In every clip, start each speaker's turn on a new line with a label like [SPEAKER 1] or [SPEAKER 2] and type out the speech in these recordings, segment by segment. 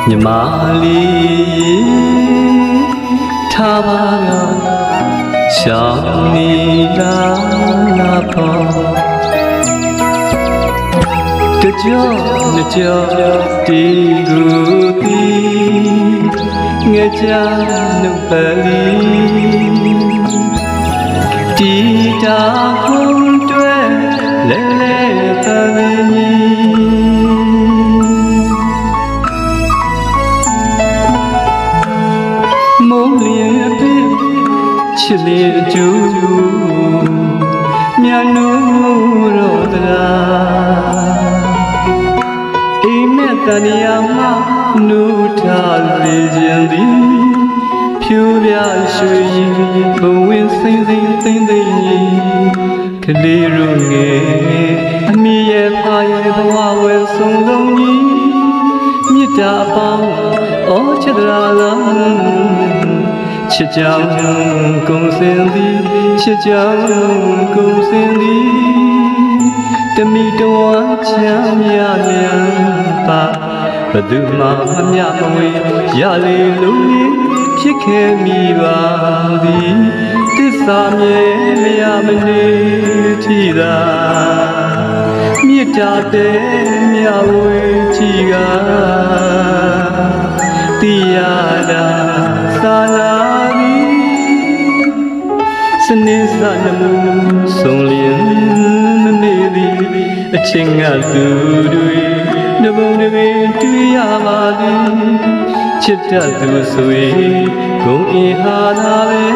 [SPEAKER 1] ညီမလေးထားပါကရှောင်းနေတာလာပေါ်တကြောနှစ်ကြောတီကူတီငဲကြနှုတ်ပလီတီတာခုံတွဲလဲလဲပမီမုံလျင်ပြချစ်လေးအကျူမြတ်နိုးရောတလားအိမ်မက်တန်ရာမှာနူထားလေခြင်းသည်ဖြူပြရွှေရင်ဘဝင်းစိမ့်စိမ့်သိမ့်သိမ့်ကြီးကလေးရုံငယ်အမိရဲ့ဖာရဲ့ဘဝဝဲဆုံးလုံးကြီးမြစ်တာပေါင်းဩချစ်ရာလားချစ်ကြောင်ကုန်စင်သည်ချစ်ကြောင်ကုန်စင်သည်တမိတော်ချမ်းမြလျံပါဘသူမှမမြမဝေရလေလုံးလေးဖြစ်ခဲ့မိပါသည်သစ္စာမြဲလျာမနေထီသာမြစ်တာတဲ့မြဝေချီကတိရတာသာလာစနေစာနမှုဆုံးလျင်မမေ့သည်အချင်းငါသူတွေနှဘုံတွေတွေ့ရပါသည်ချစ်တတ်သူဆိုရင်ဂုံအင်ဟာသာပဲ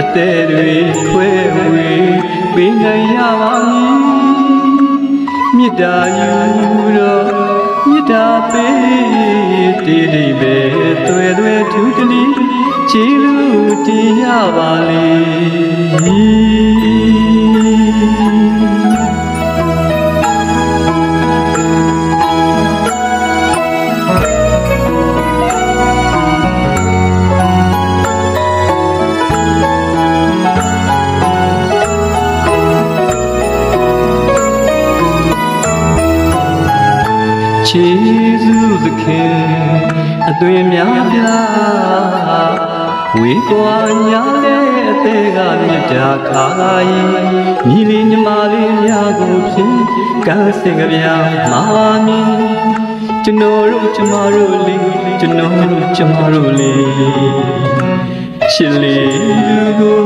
[SPEAKER 1] အသေးတွေခွဲဝေပေးနိုင်ရပါမည်မေတ္တာယူတော့မေတ္တာပေးတည်တည်ပဲတွေ့ထူးတလီချီလူတည်ရပါလေချေစုသခင်အသွင်များပြားဝေကွာညာလေအသေးကမြတ်တာခါဤညီလေးညီမလေးများကိုဖြင့်ကန်းစင်ကြပြမာမီကျွန်တော်တို့ကျမတို့လေးကျွန်တော်တို့ကျမတို့လေးချစ်လေးသူကို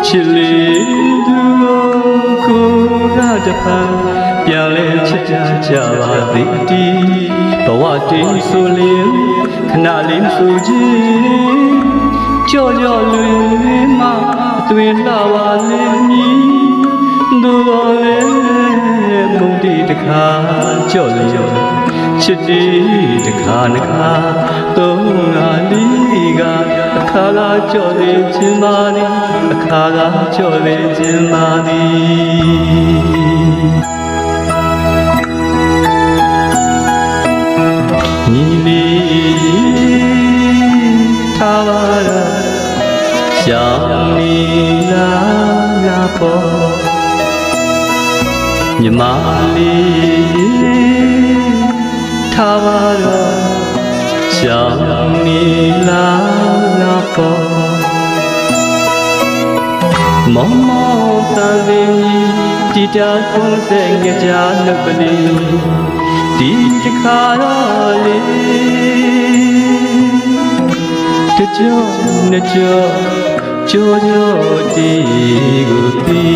[SPEAKER 1] ချစ်လေးသူကိုကတဖန်ပြန်လဲချစ်ကြပါသည်တီဘဝတည်ဆိုလျင်ခဏလေးဆိုခြင်းကြော်ကြော်လွင်မှအတွင်လာပါလိမ့်မည်သူတော်လည်းမုန်တီတခါကြော်လျော်ချစ်တီတခါနှခါသုံးငါလီကအခါကကြော်လေခြင်းပါသည်အခါကကြော်လေခြင်းပါသည်ညီလေးထားပါတော့ရှောင်းနေလာပေါ်ညီမလေးထားပါတော့ရှောင်းနေလာပေါ်မောမောတန်စင်ကြီးတီတာခုံးစဲငကြနှုတ်ပလီဒီတခါတော့လေတကြောနှစ်ကြောကြောတီကိုတီ